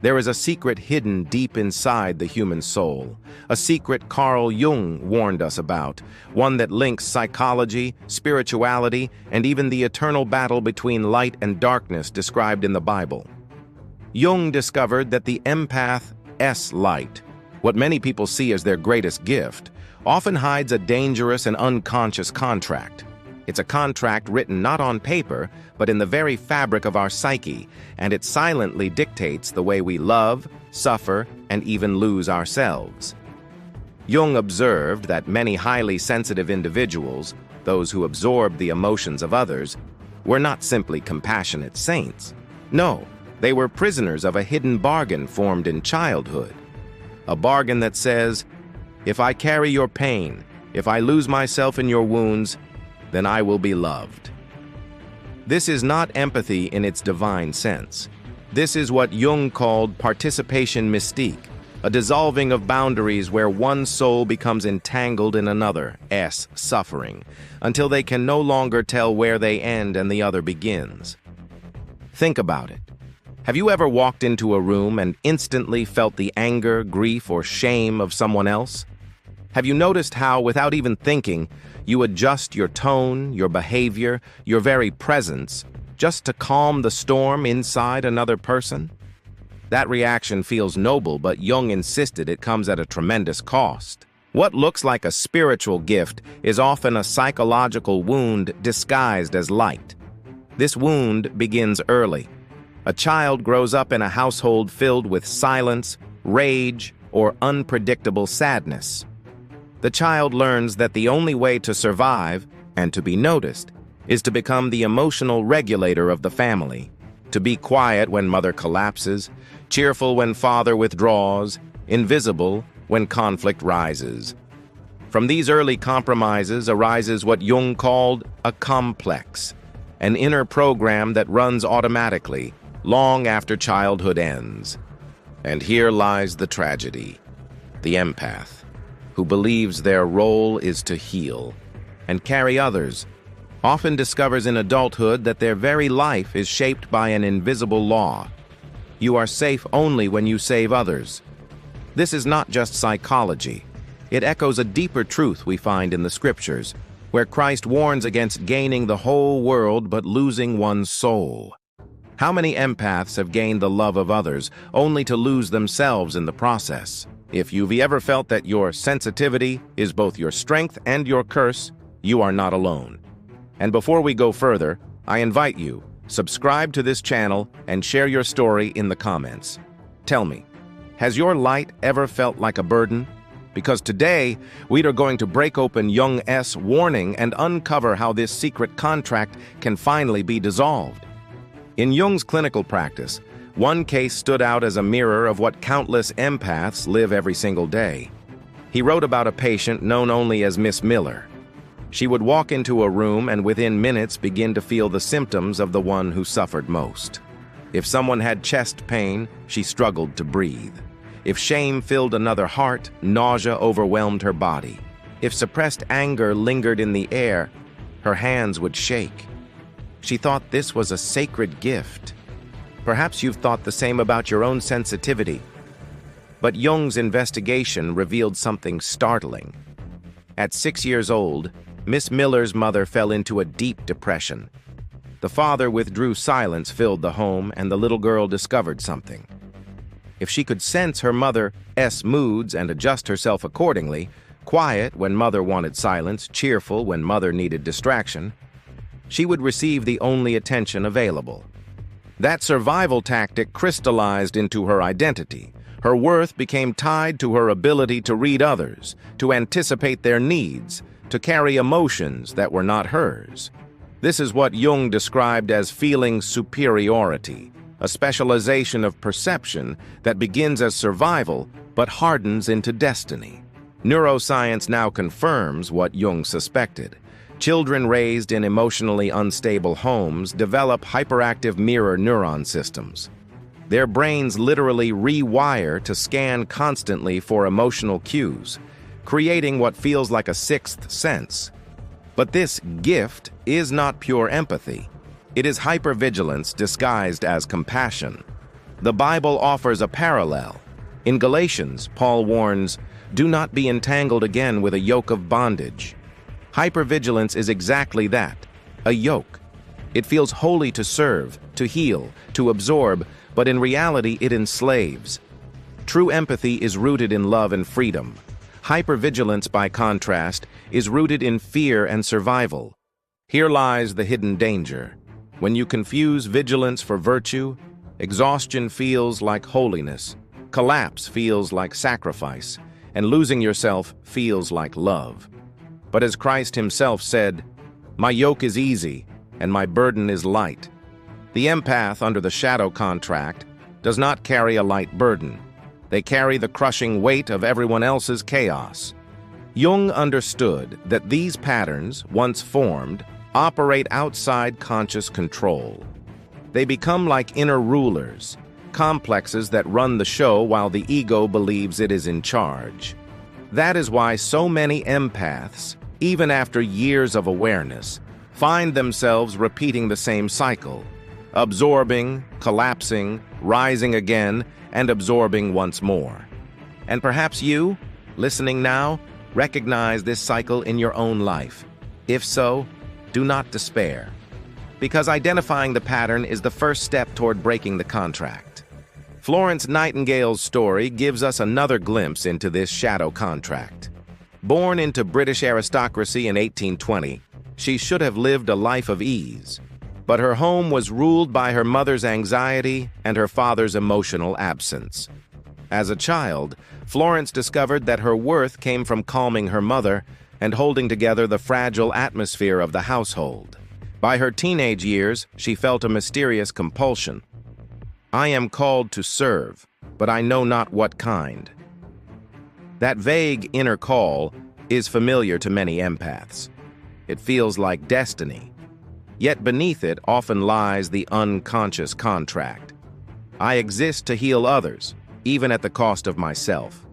There is a secret hidden deep inside the human soul, a secret Carl Jung warned us about, one that links psychology, spirituality, and even the eternal battle between light and darkness described in the Bible. Jung discovered that the empath's light, what many people see as their greatest gift, often hides a dangerous and unconscious contract. It's a contract written not on paper, but in the very fabric of our psyche, and it silently dictates the way we love, suffer, and even lose ourselves. Jung observed that many highly sensitive individuals, those who absorb the emotions of others, were not simply compassionate saints. No, they were prisoners of a hidden bargain formed in childhood. A bargain that says, if I carry your pain, if I lose myself in your wounds, then I will be loved. This is not empathy in its divine sense. This is what Jung called participation mystique, a dissolving of boundaries where one soul becomes entangled in another's suffering, until they can no longer tell where they end and the other begins. Think about it. Have you ever walked into a room and instantly felt the anger, grief, or shame of someone else? Have you noticed how, without even thinking, you adjust your tone, your behavior, your very presence, just to calm the storm inside another person? That reaction feels noble, but Jung insisted it comes at a tremendous cost. What looks like a spiritual gift is often a psychological wound disguised as light. This wound begins early. A child grows up in a household filled with silence, rage, or unpredictable sadness. The child learns that the only way to survive and to be noticed is to become the emotional regulator of the family, to be quiet when mother collapses, cheerful when father withdraws, invisible when conflict rises. From these early compromises arises what Jung called a complex, an inner program that runs automatically long after childhood ends. And here lies the tragedy. The empath, who believes their role is to heal and carry others, often discovers in adulthood that their very life is shaped by an invisible law. You are safe only when you save others. This is not just psychology. It echoes a deeper truth we find in the scriptures, where Christ warns against gaining the whole world but losing one's soul. How many empaths have gained the love of others only to lose themselves in the process? If you've ever felt that your sensitivity is both your strength and your curse, you are not alone. And before we go further, I invite you, subscribe to this channel and share your story in the comments. Tell me, has your light ever felt like a burden? Because today, we are going to break open Jung's warning and uncover how this secret contract can finally be dissolved. In Jung's clinical practice, one case stood out as a mirror of what countless empaths live every single day. He wrote about a patient known only as Miss Miller. She would walk into a room and within minutes begin to feel the symptoms of the one who suffered most. If someone had chest pain, she struggled to breathe. If shame filled another heart, nausea overwhelmed her body. If suppressed anger lingered in the air, her hands would shake. She thought this was a sacred gift. Perhaps you've thought the same about your own sensitivity. But Jung's investigation revealed something startling. At 6 years old, Miss Miller's mother fell into a deep depression. The father withdrew, silence filled the home, and the little girl discovered something. If she could sense her mother's moods and adjust herself accordingly, quiet when mother wanted silence, cheerful when mother needed distraction, she would receive the only attention available. That survival tactic crystallized into her identity. Her worth became tied to her ability to read others, to anticipate their needs, to carry emotions that were not hers. This is what Jung described as feeling superiority, a specialization of perception that begins as survival but hardens into destiny. Neuroscience now confirms what Jung suspected. Children raised in emotionally unstable homes develop hyperactive mirror neuron systems. Their brains literally rewire to scan constantly for emotional cues, creating what feels like a sixth sense. But this gift is not pure empathy. It is hypervigilance disguised as compassion. The Bible offers a parallel. In Galatians, Paul warns, "Do not be entangled again with a yoke of bondage." Hypervigilance is exactly that, a yoke. It feels holy to serve, to heal, to absorb, but in reality it enslaves. True empathy is rooted in love and freedom. Hypervigilance, by contrast, is rooted in fear and survival. Here lies the hidden danger. When you confuse vigilance for virtue, exhaustion feels like holiness, collapse feels like sacrifice, and losing yourself feels like love. But as Christ himself said, "My yoke is easy, and my burden is light." The empath under the shadow contract does not carry a light burden. They carry the crushing weight of everyone else's chaos. Jung understood that these patterns, once formed, operate outside conscious control. They become like inner rulers, complexes that run the show while the ego believes it is in charge. That is why so many empaths, even after years of awareness, find themselves repeating the same cycle, absorbing, collapsing, rising again, and absorbing once more. And perhaps you, listening now, recognize this cycle in your own life. If so, do not despair, because identifying the pattern is the first step toward breaking the contract. Florence Nightingale's story gives us another glimpse into this shadow contract. Born into British aristocracy in 1820, she should have lived a life of ease. But her home was ruled by her mother's anxiety and her father's emotional absence. As a child, Florence discovered that her worth came from calming her mother and holding together the fragile atmosphere of the household. By her teenage years, she felt a mysterious compulsion. "I am called to serve, but I know not what kind." That vague inner call is familiar to many empaths. It feels like destiny. Yet beneath it often lies the unconscious contract. I exist to heal others, even at the cost of myself.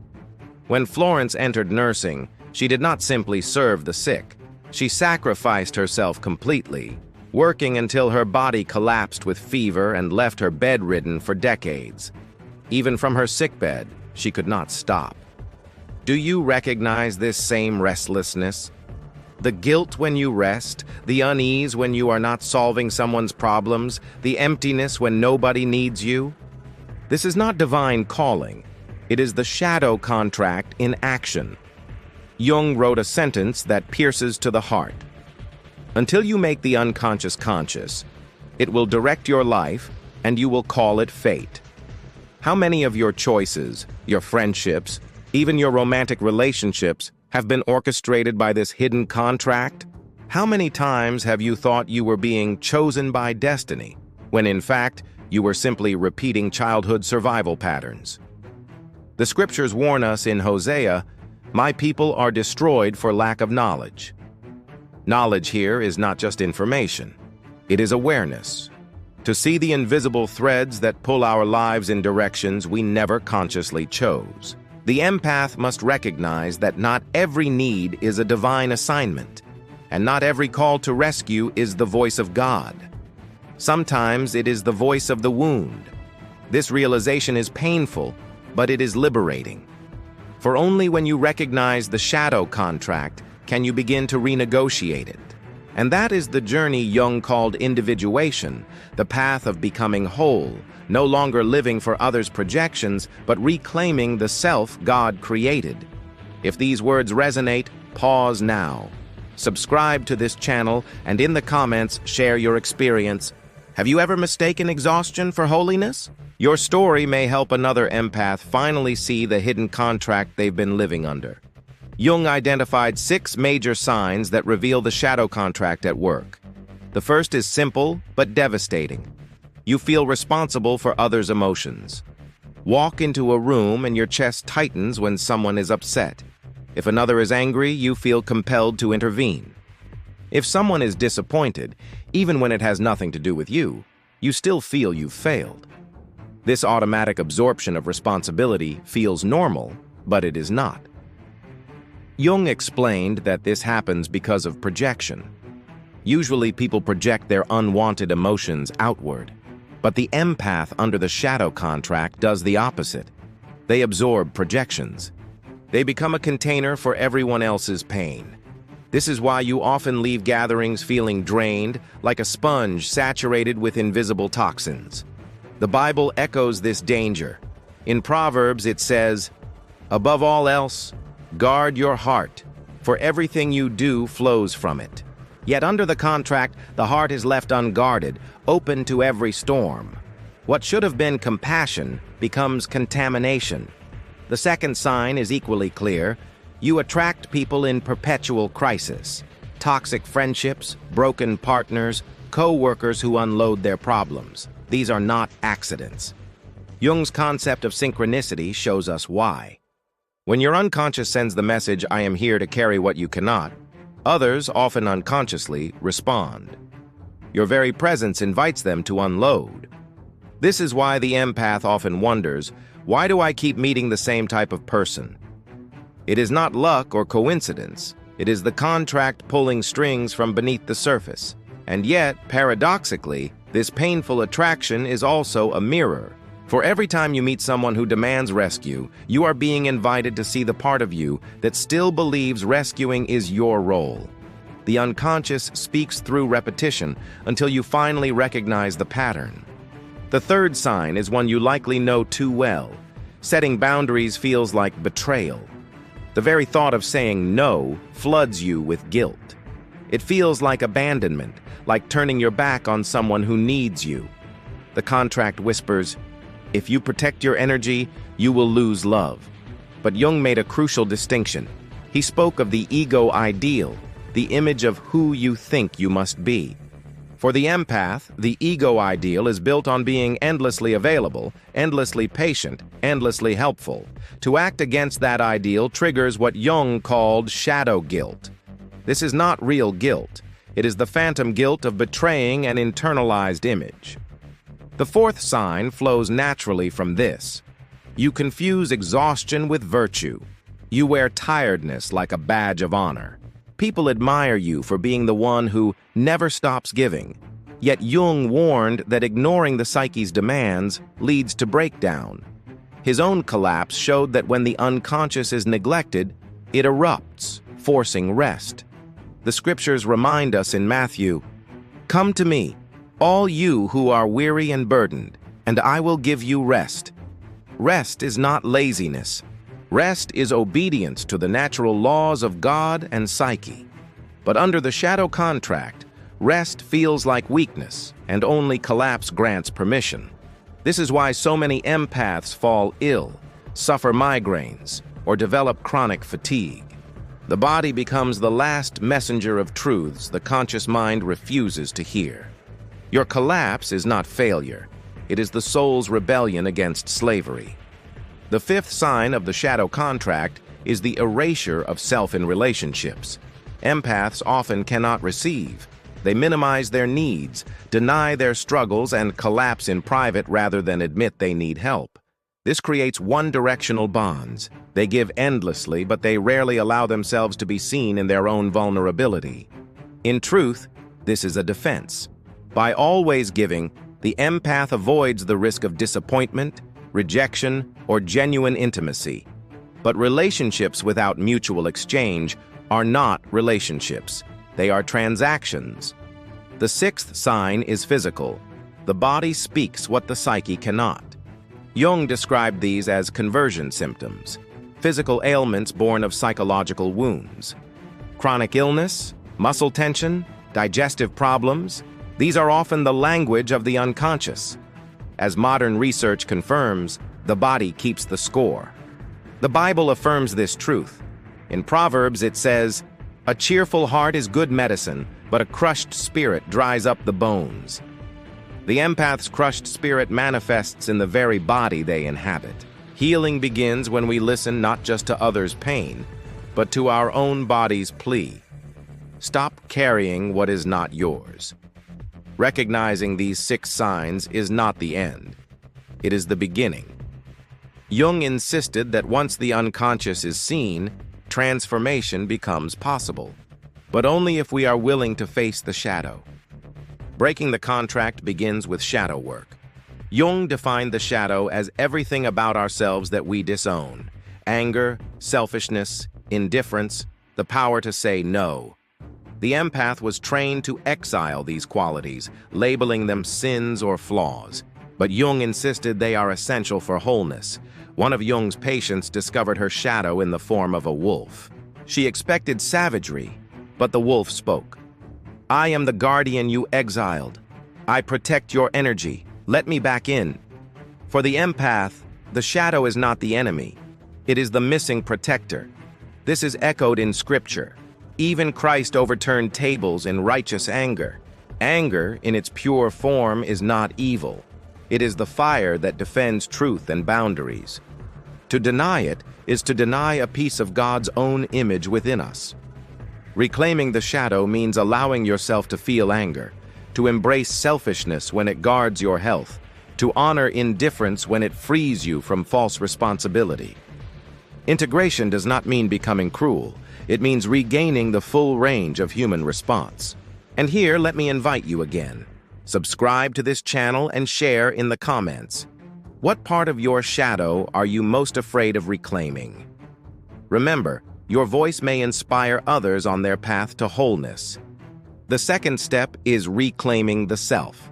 When Florence entered nursing, she did not simply serve the sick. She sacrificed herself completely, working until her body collapsed with fever and left her bedridden for decades. Even from her sickbed, she could not stop. Do you recognize this same restlessness? The guilt when you rest, the unease when you are not solving someone's problems, the emptiness when nobody needs you? This is not divine calling. It is the shadow contract in action. Jung wrote a sentence that pierces to the heart. Until you make the unconscious conscious, it will direct your life and you will call it fate. How many of your choices, your friendships, even your romantic relationships have been orchestrated by this hidden contract? How many times have you thought you were being chosen by destiny, when in fact, you were simply repeating childhood survival patterns? The scriptures warn us in Hosea, "My people are destroyed for lack of knowledge." Knowledge here is not just information. It is awareness. To see the invisible threads that pull our lives in directions we never consciously chose. The empath must recognize that not every need is a divine assignment, and not every call to rescue is the voice of God. Sometimes it is the voice of the wound. This realization is painful, but it is liberating. For only when you recognize the shadow contract can you begin to renegotiate it. And that is the journey Jung called individuation, the path of becoming whole, no longer living for others' projections, but reclaiming the self God created. If these words resonate, pause now. Subscribe to this channel, and in the comments, share your experience. Have you ever mistaken exhaustion for holiness? Your story may help another empath finally see the hidden contract they've been living under. Jung identified 6 major signs that reveal the shadow contract at work. The first is simple but devastating. You feel responsible for others' emotions. Walk into a room and your chest tightens when someone is upset. If another is angry, you feel compelled to intervene. If someone is disappointed, even when it has nothing to do with you still feel you've failed. This automatic absorption of responsibility feels normal, but it is not. Jung explained that this happens because of projection. Usually people project their unwanted emotions outward. But the empath under the shadow contract does the opposite. They absorb projections. They become a container for everyone else's pain. This is why you often leave gatherings feeling drained, like a sponge saturated with invisible toxins. The Bible echoes this danger. In Proverbs it says, "Above all else, guard your heart, for everything you do flows from it." Yet under the contract, the heart is left unguarded, open to every storm. What should have been compassion becomes contamination. The second sign is equally clear. You attract people in perpetual crisis. Toxic friendships, broken partners, co-workers who unload their problems. These are not accidents. Jung's concept of synchronicity shows us why. When your unconscious sends the message, "I am here to carry what you cannot," others, often unconsciously, respond. Your very presence invites them to unload. This is why the empath often wonders, why do I keep meeting the same type of person? It is not luck or coincidence. It is the contract pulling strings from beneath the surface. And yet, paradoxically, this painful attraction is also a mirror. For every time you meet someone who demands rescue, you are being invited to see the part of you that still believes rescuing is your role. The unconscious speaks through repetition until you finally recognize the pattern. The third sign is one you likely know too well. Setting boundaries feels like betrayal. The very thought of saying no floods you with guilt. It feels like abandonment, like turning your back on someone who needs you. The contract whispers, "If you protect your energy, you will lose love." But Jung made a crucial distinction. He spoke of the ego ideal, the image of who you think you must be. For the empath, the ego ideal is built on being endlessly available, endlessly patient, endlessly helpful. To act against that ideal triggers what Jung called shadow guilt. This is not real guilt. It is the phantom guilt of betraying an internalized image. The fourth sign flows naturally from this. You confuse exhaustion with virtue. You wear tiredness like a badge of honor. People admire you for being the one who never stops giving. Yet Jung warned that ignoring the psyche's demands leads to breakdown. His own collapse showed that when the unconscious is neglected, it erupts, forcing rest. The scriptures remind us in Matthew, "Come to me, all you who are weary and burdened, and I will give you rest." Rest is not laziness. Rest is obedience to the natural laws of God and psyche. But under the shadow contract, rest feels like weakness, and only collapse grants permission. This is why so many empaths fall ill, suffer migraines, or develop chronic fatigue. The body becomes the last messenger of truths the conscious mind refuses to hear. Your collapse is not failure. It is the soul's rebellion against slavery. The fifth sign of the shadow contract is the erasure of self in relationships. Empaths often cannot receive. They minimize their needs, deny their struggles, and collapse in private rather than admit they need help. This creates one-directional bonds. They give endlessly, but they rarely allow themselves to be seen in their own vulnerability. In truth, this is a defense. By always giving, the empath avoids the risk of disappointment, rejection, or genuine intimacy. But relationships without mutual exchange are not relationships. They are transactions. The sixth sign is physical. The body speaks what the psyche cannot. Jung described these as conversion symptoms, physical ailments born of psychological wounds. Chronic illness, muscle tension, digestive problems, these are often the language of the unconscious. As modern research confirms, the body keeps the score. The Bible affirms this truth. In Proverbs it says, "A cheerful heart is good medicine, but a crushed spirit dries up the bones." The empath's crushed spirit manifests in the very body they inhabit. Healing begins when we listen not just to others' pain, but to our own body's plea. Stop carrying what is not yours. Recognizing these 6 signs is not the end. It is the beginning. Jung insisted that once the unconscious is seen, transformation becomes possible, but only if we are willing to face the shadow. Breaking the contract begins with shadow work. Jung defined the shadow as everything about ourselves that we disown: anger, selfishness, indifference, the power to say no. The empath was trained to exile these qualities, labeling them sins or flaws. But Jung insisted they are essential for wholeness. One of Jung's patients discovered her shadow in the form of a wolf. She expected savagery, but the wolf spoke. "I am the guardian you exiled. I protect your energy. Let me back in." For the empath, the shadow is not the enemy. It is the missing protector. This is echoed in Scripture. Even Christ overturned tables in righteous anger. Anger, in its pure form, is not evil. It is the fire that defends truth and boundaries. To deny it is to deny a piece of God's own image within us. Reclaiming the shadow means allowing yourself to feel anger, to embrace selfishness when it guards your health, to honor indifference when it frees you from false responsibility. Integration does not mean becoming cruel. It means regaining the full range of human response. And here, let me invite you again. Subscribe to this channel and share in the comments. What part of your shadow are you most afraid of reclaiming? Remember, your voice may inspire others on their path to wholeness. The second step is reclaiming the self.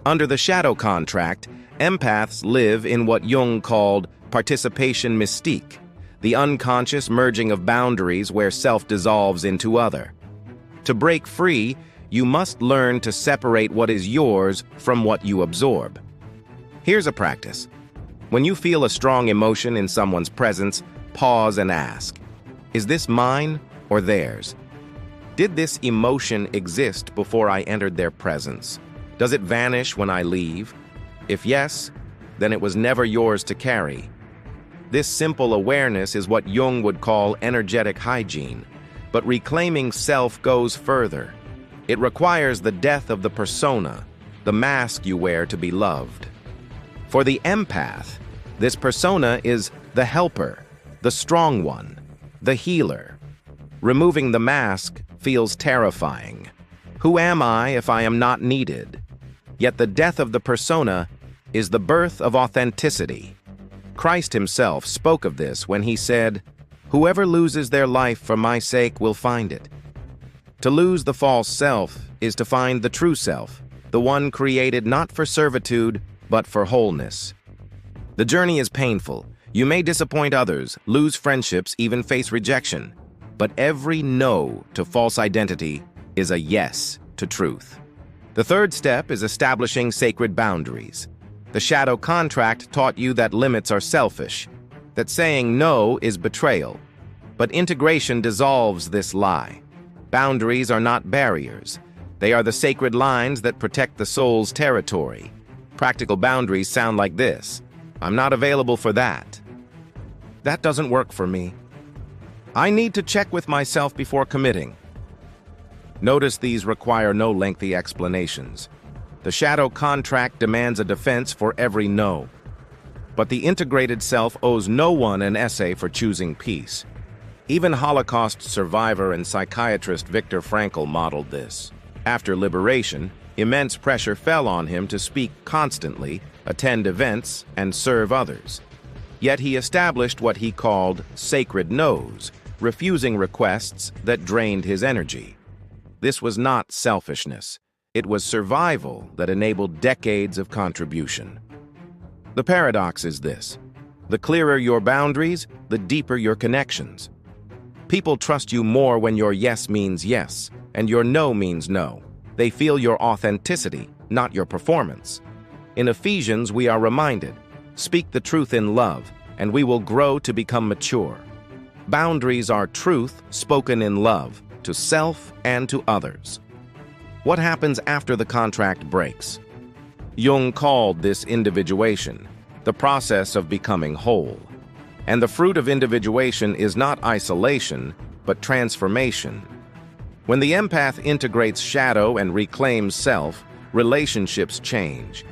Under the shadow contract, empaths live in what Jung called participation mystique, the unconscious merging of boundaries where self dissolves into other. To break free, you must learn to separate what is yours from what you absorb. Here's a practice. When you feel a strong emotion in someone's presence, pause and ask, "Is this mine or theirs? Did this emotion exist before I entered their presence? Does it vanish when I leave? If yes, then it was never yours to carry." This simple awareness is what Jung would call energetic hygiene. But reclaiming self goes further. It requires the death of the persona, the mask you wear to be loved. For the empath, this persona is the helper, the strong one, the healer. Removing the mask feels terrifying. Who am I if I am not needed? Yet the death of the persona is the birth of authenticity. Christ himself spoke of this when he said, "Whoever loses their life for my sake will find it." To lose the false self is to find the true self, the one created not for servitude, but for wholeness. The journey is painful. You may disappoint others, lose friendships, even face rejection. But every no to false identity is a yes to truth. The third step is establishing sacred boundaries. The shadow contract taught you that limits are selfish, that saying no is betrayal. But integration dissolves this lie. Boundaries are not barriers. They are the sacred lines that protect the soul's territory. Practical boundaries sound like this: "I'm not available for that. That doesn't work for me. I need to check with myself before committing." Notice these require no lengthy explanations. The shadow contract demands a defense for every no. But the integrated self owes no one an essay for choosing peace. Even Holocaust survivor and psychiatrist Viktor Frankl modeled this. After liberation, immense pressure fell on him to speak constantly, attend events, and serve others. Yet he established what he called sacred no's, refusing requests that drained his energy. This was not selfishness. It was survival that enabled decades of contribution. The paradox is this: the clearer your boundaries, the deeper your connections. People trust you more when your yes means yes, and your no means no. They feel your authenticity, not your performance. In Ephesians, we are reminded, "Speak the truth in love, and we will grow to become mature." Boundaries are truth spoken in love, to self and to others. What happens after the contract breaks? Jung called this individuation, the process of becoming whole. And the fruit of individuation is not isolation, but transformation. When the empath integrates shadow and reclaims self, relationships change.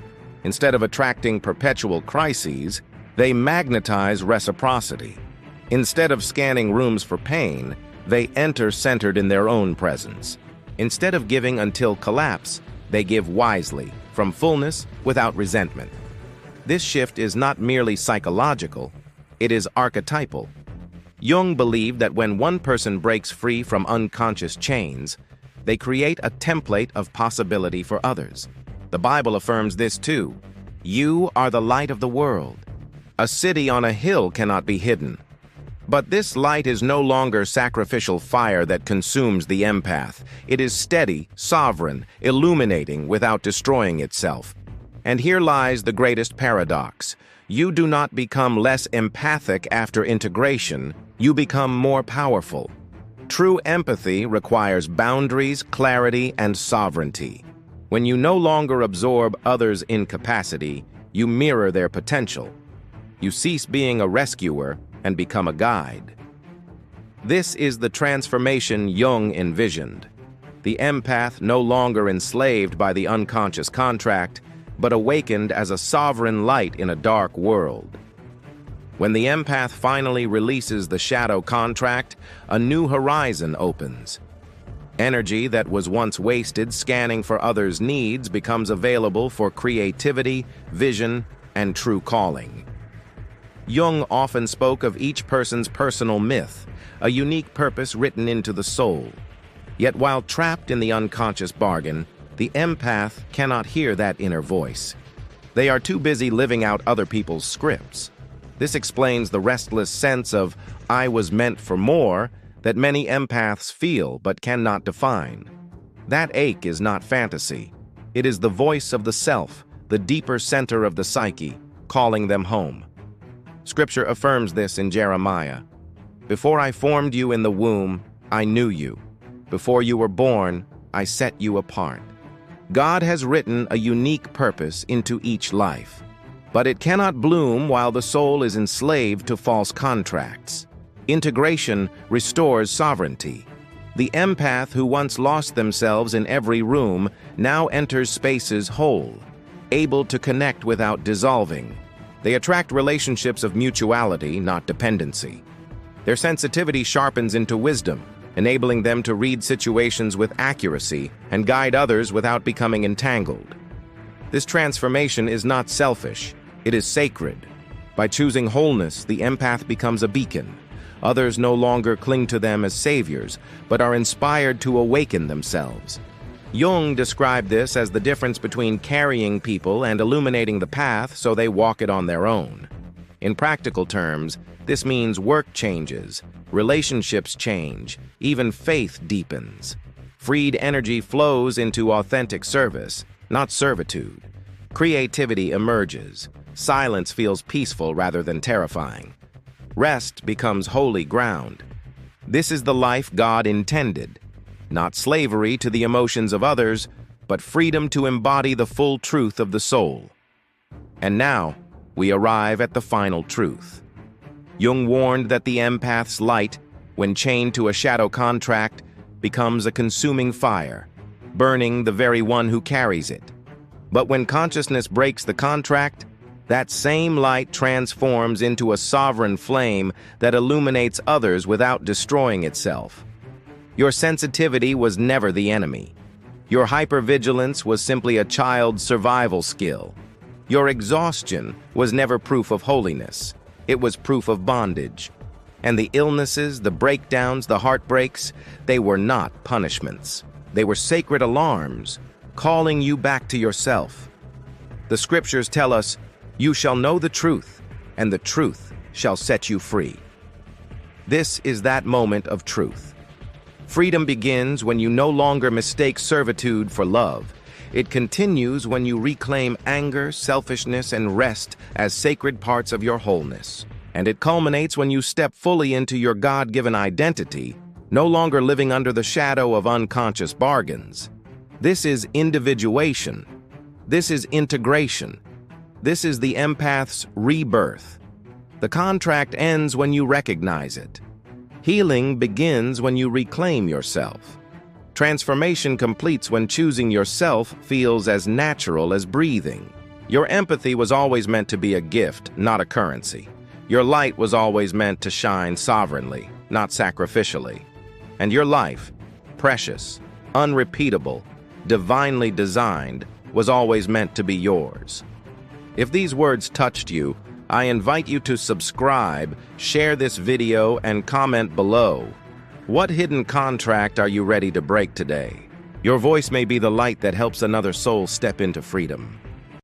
Instead of attracting perpetual crises, they magnetize reciprocity. Instead of scanning rooms for pain, they enter centered in their own presence. Instead of giving until collapse, they give wisely, from fullness without resentment. This shift is not merely psychological, it is archetypal. Jung believed that when one person breaks free from unconscious chains, they create a template of possibility for others. The Bible affirms this too. You are the light of the world. A city on a hill cannot be hidden. But this light is no longer sacrificial fire that consumes the empath. It is steady, sovereign, illuminating without destroying itself. And here lies the greatest paradox. You do not become less empathic after integration, you become more powerful. True empathy requires boundaries, clarity, and sovereignty. When you no longer absorb others' incapacity, you mirror their potential. You cease being a rescuer and become a guide. This is the transformation Jung envisioned. The empath no longer enslaved by the unconscious contract, but awakened as a sovereign light in a dark world. When the empath finally releases the shadow contract, a new horizon opens. Energy that was once wasted scanning for others' needs becomes available for creativity, vision, and true calling. Jung often spoke of each person's personal myth, a unique purpose written into the soul. Yet while trapped in the unconscious bargain, the empath cannot hear that inner voice. They are too busy living out other people's scripts. This explains the restless sense of "I was meant for more" that many empaths feel but cannot define. That ache is not fantasy. It is the voice of the self, the deeper center of the psyche, calling them home. Scripture affirms this in Jeremiah. Before I formed you in the womb, I knew you. Before you were born, I set you apart. God has written a unique purpose into each life, but it cannot bloom while the soul is enslaved to false contracts. Integration restores sovereignty. The empath who once lost themselves in every room now enters spaces whole, able to connect without dissolving. They attract relationships of mutuality, not dependency. Their sensitivity sharpens into wisdom, enabling them to read situations with accuracy and guide others without becoming entangled. This transformation is not selfish, it is sacred. By choosing wholeness, the empath becomes a beacon. Others no longer cling to them as saviors, but are inspired to awaken themselves. Jung described this as the difference between carrying people and illuminating the path so they walk it on their own. In practical terms, this means work changes, relationships change, even faith deepens. Freed energy flows into authentic service, not servitude. Creativity emerges. Silence feels peaceful rather than terrifying. Rest becomes holy ground. This is the life God intended. Not slavery to the emotions of others, but freedom to embody the full truth of the soul. And now, we arrive at the final truth. Jung warned that the empath's light, when chained to a shadow contract, becomes a consuming fire, burning the very one who carries it. But when consciousness breaks the contract, that same light transforms into a sovereign flame that illuminates others without destroying itself. Your sensitivity was never the enemy. Your hypervigilance was simply a child's survival skill. Your exhaustion was never proof of holiness. It was proof of bondage. And the illnesses, the breakdowns, the heartbreaks, they were not punishments. They were sacred alarms, calling you back to yourself. The scriptures tell us, "You shall know the truth, and the truth shall set you free." This is that moment of truth. Freedom begins when you no longer mistake servitude for love. It continues when you reclaim anger, selfishness, and rest as sacred parts of your wholeness. And it culminates when you step fully into your God-given identity, no longer living under the shadow of unconscious bargains. This is individuation. This is integration. This is the empath's rebirth. The contract ends when you recognize it. Healing begins when you reclaim yourself. Transformation completes when choosing yourself feels as natural as breathing. Your empathy was always meant to be a gift, not a currency. Your light was always meant to shine sovereignly, not sacrificially. And your life, precious, unrepeatable, divinely designed, was always meant to be yours. If these words touched you, I invite you to subscribe, share this video, and comment below. What hidden contract are you ready to break today? Your voice may be the light that helps another soul step into freedom.